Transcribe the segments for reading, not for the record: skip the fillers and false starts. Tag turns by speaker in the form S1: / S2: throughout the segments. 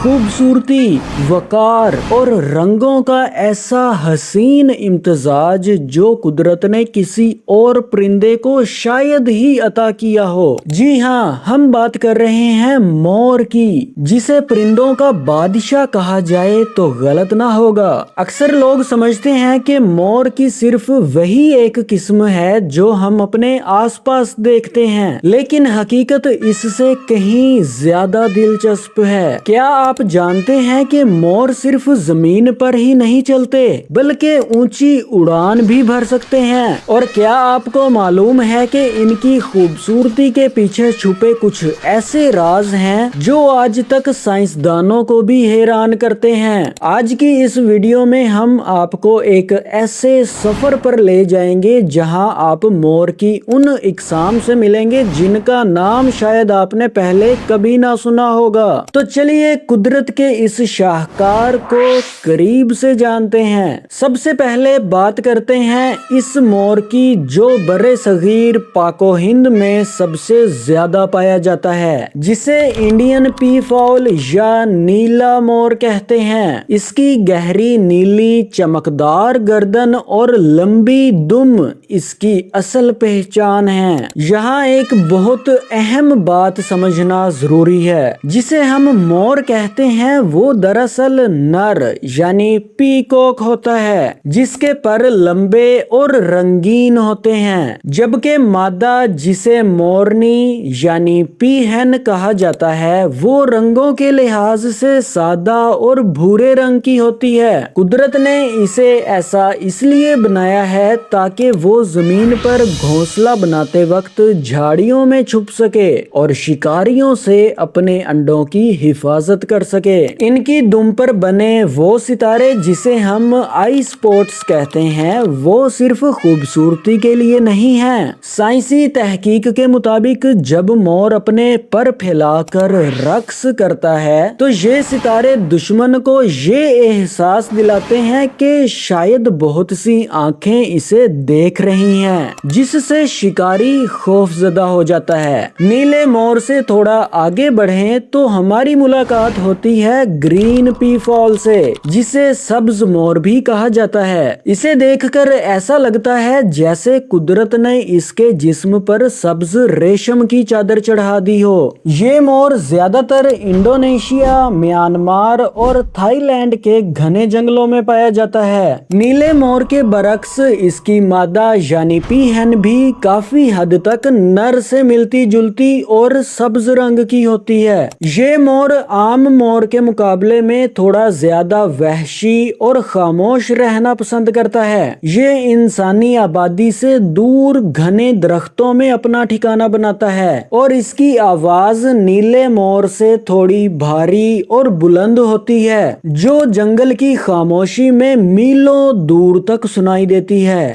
S1: खूबसूरती, वकार और रंगों का ऐसा हसीन इम्तजाज जो कुदरत ने किसी और परिंदे को शायद ही अता किया हो। जी हाँ, हम बात कर रहे हैं मोर की, जिसे परिंदों का बादशाह कहा जाए तो गलत ना होगा। अक्सर लोग समझते हैं कि मोर की सिर्फ वही एक किस्म है जो हम अपने आसपास देखते हैं, लेकिन हकीकत इससे कहीं ज्यादा दिलचस्प है। क्या आप जानते हैं कि मोर सिर्फ जमीन पर ही नहीं चलते बल्कि ऊंची उड़ान भी भर सकते हैं? और क्या आपको मालूम है कि इनकी खूबसूरती के पीछे छुपे कुछ ऐसे राज हैं जो आज तक साइंसदानों को भी हैरान करते हैं। आज की इस वीडियो में हम आपको एक ऐसे सफर पर ले जाएंगे जहां आप मोर की उन इकसाम से मिलेंगे जिनका नाम शायद आपने पहले कभी ना सुना होगा। तो चलिए कुदरत के इस शाहकार को करीब से जानते हैं। सबसे पहले बात करते हैं इस मोर की जो बरे सगीर पाको हिंद में सबसे ज्यादा पाया जाता है, जिसे इंडियन पी फाउल या नीला मोर कहते हैं। इसकी गहरी नीली चमकदार गर्दन और लंबी दुम इसकी असल पहचान है। यहाँ एक बहुत अहम बात समझना जरूरी है। जिसे हम मोर कहते हैं वो दरअसल नर यानी पीकॉक होता है, जिसके पर लंबे और रंगीन होते हैं, जबकि मादा जिसे मोरनी यानी पीहन कहा जाता है वो रंगों के लिहाज से सादा और भूरे रंग की होती है। कुदरत ने इसे ऐसा इसलिए बनाया है ताकि वो जमीन पर घोंसला बनाते वक्त झाड़ियों में छुप सके और शिकारियों से अपने अंडों की हिफाजत कर सके। इनकी दुम पर बने वो सितारे जिसे हम आई स्पॉट्स कहते हैं वो सिर्फ खूबसूरती के लिए नहीं हैं। साइंसी तहकीक के मुताबिक जब मोर अपने पर फैलाकर रक्स करता है तो ये सितारे दुश्मन को ये एहसास दिलाते हैं कि शायद बहुत सी आंखें इसे देख रही हैं, जिससे शिकारी खौफजदा हो जाता है। नीले मोर से थोड़ा आगे बढ़ें तो हमारी मुलाकात होती है ग्रीन पी फॉल से, जिसे सब्ज मोर भी कहा जाता है। इसे देखकर ऐसा लगता है जैसे कुदरत ने इसके जिस्म पर सब्ज रेशम की चादर चढ़ा दी हो। ये मोर ज्यादातर इंडोनेशिया, म्यांमार और थाईलैंड के घने जंगलों में पाया जाता है। नीले मोर के बरक्स इसकी मादा यानी पीहन भी काफी हद तक नर से मिलती जुलती और सब्ज रंग की होती है। ये मोर आम मोर के मुकाबले में थोड़ा ज्यादा वहशी और खामोश रहना पसंद करता है। ये इंसानी आबादी से दूर घने दरख्तों में अपना ठिकाना बनाता है और इसकी आवाज नीले मोर से थोड़ी भारी और बुलंद होती है, जो जंगल की खामोशी में मीलों दूर तक सुनाई देती है।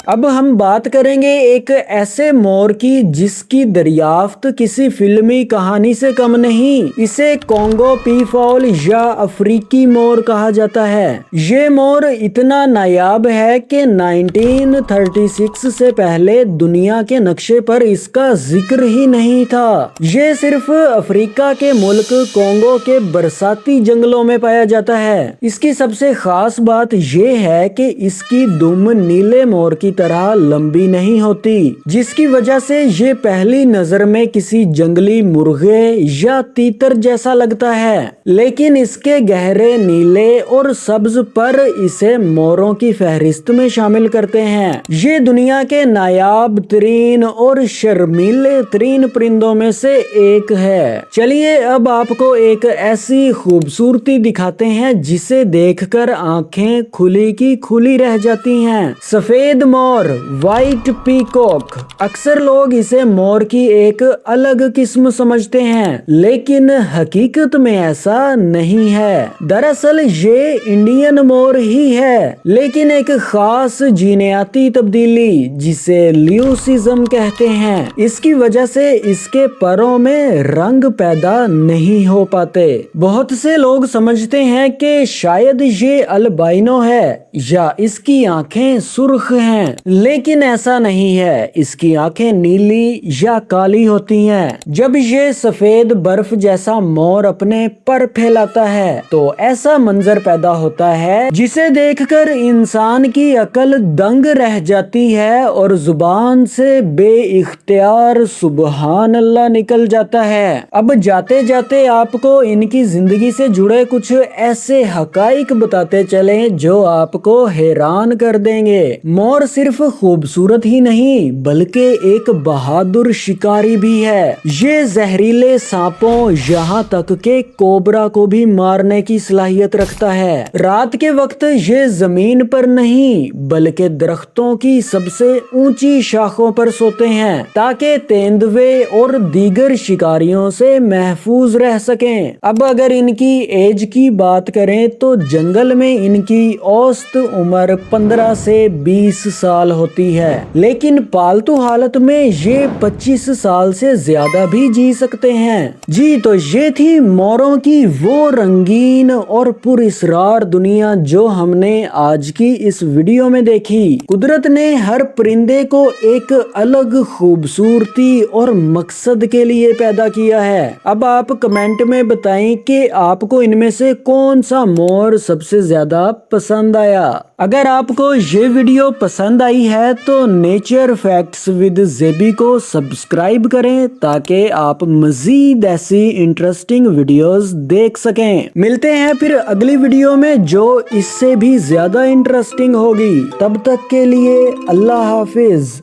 S1: अब हम बात करेंगे एक ऐसे मोर की जिसकी दरियाफ्त किसी फिल्मी कहानी से कम नहीं। इसे कोंगो पी फाउल या अफ्रीकी मोर कहा जाता है। ये मोर इतना नायाब है कि 1936 से पहले दुनिया के नक्शे पर इसका जिक्र ही नहीं था। ये सिर्फ अफ्रीका के मुल्क कोंगो के बरसाती जंगलों में पाया जाता है। इसकी सबसे खास बात ये है कि इसकी दुम नीले मोर की तरह लंबी नहीं होती, जिसकी वजह से ये पहली नजर में किसी जंगली मुर्गे या तीतर जैसा लगता है, लेकिन इसके गहरे नीले और सब्ज पर इसे मोरों की फहरिस्त में शामिल करते हैं। ये दुनिया के नायाब तरीन और शर्मीले तरीन परिंदों में से एक है। चलिए अब आपको एक ऐसी खूबसूरती दिखाते हैं जिसे देखकर आंखें खुली की खुली रह जाती हैं। सफेद मोर, व्हाइट पीकॉक। अक्सर लोग इसे मोर की एक अलग किस्म समझते हैं, लेकिन हकीकत में ऐसा नहीं है। दरअसल ये इंडियन मोर ही है, लेकिन एक खास जीनियाती तब्दीली जिसे ल्यूसिज्म कहते हैं, इसकी वजह से इसके परों में रंग पैदा नहीं हो पाते। बहुत से लोग समझते हैं कि शायद ये अल्बाइनो है या इसकी आंखें सुर्ख हैं, لیکن ایسا نہیں ہے، اس کی آنکھیں نیلی یا کالی ہوتی ہیں۔ جب یہ سفید برف جیسا مور اپنے پر پھیلاتا ہے تو ایسا منظر پیدا ہوتا ہے جسے دیکھ کر انسان کی عقل دنگ رہ جاتی ہے اور زبان سے بے اختیار سبحان اللہ نکل جاتا ہے۔ اب جاتے جاتے آپ کو ان کی زندگی سے جڑے کچھ ایسے حقائق بتاتے چلیں جو آپ کو حیران کر دیں گے۔ مور صرف خوبصورت ہی نہیں بلکہ ایک بہادر شکاری بھی ہے۔ یہ زہریلے سانپوں یہاں تک کہ کوبرا کو بھی مارنے کی صلاحیت رکھتا ہے۔ رات کے وقت یہ زمین پر نہیں بلکہ درختوں کی سب سے اونچی شاخوں پر سوتے ہیں تاکہ تیندوے اور دیگر شکاریوں سے محفوظ رہ سکیں۔ اب اگر ان کی ایج کی بات کریں تو جنگل میں ان کی اوسط عمر 15 سے 20 سال ہوتی ہے، لیکن پالتو حالت میں یہ 25 سال سے زیادہ بھی جی سکتے ہیں۔ جی تو یہ تھی موروں کی وہ رنگین اور پراسرار دنیا جو ہم نے آج کی اس ویڈیو میں دیکھی۔ قدرت نے ہر پرندے کو ایک الگ خوبصورتی اور مقصد کے لیے پیدا کیا ہے۔ اب آپ کمنٹ میں بتائیں کہ آپ کو ان میں سے کون سا مور سب سے زیادہ پسند آیا۔ اگر آپ کو یہ ویڈیو پسند آئی ہے تو نیچر فیکٹس ود زیبی کو سبسکرائب کریں تاکہ آپ مزید ایسی انٹرسٹنگ ویڈیوز دیکھ سکیں۔ ملتے ہیں پھر اگلی ویڈیو میں جو اس سے بھی زیادہ انٹرسٹنگ ہوگی۔ تب تک کے لیے اللہ حافظ۔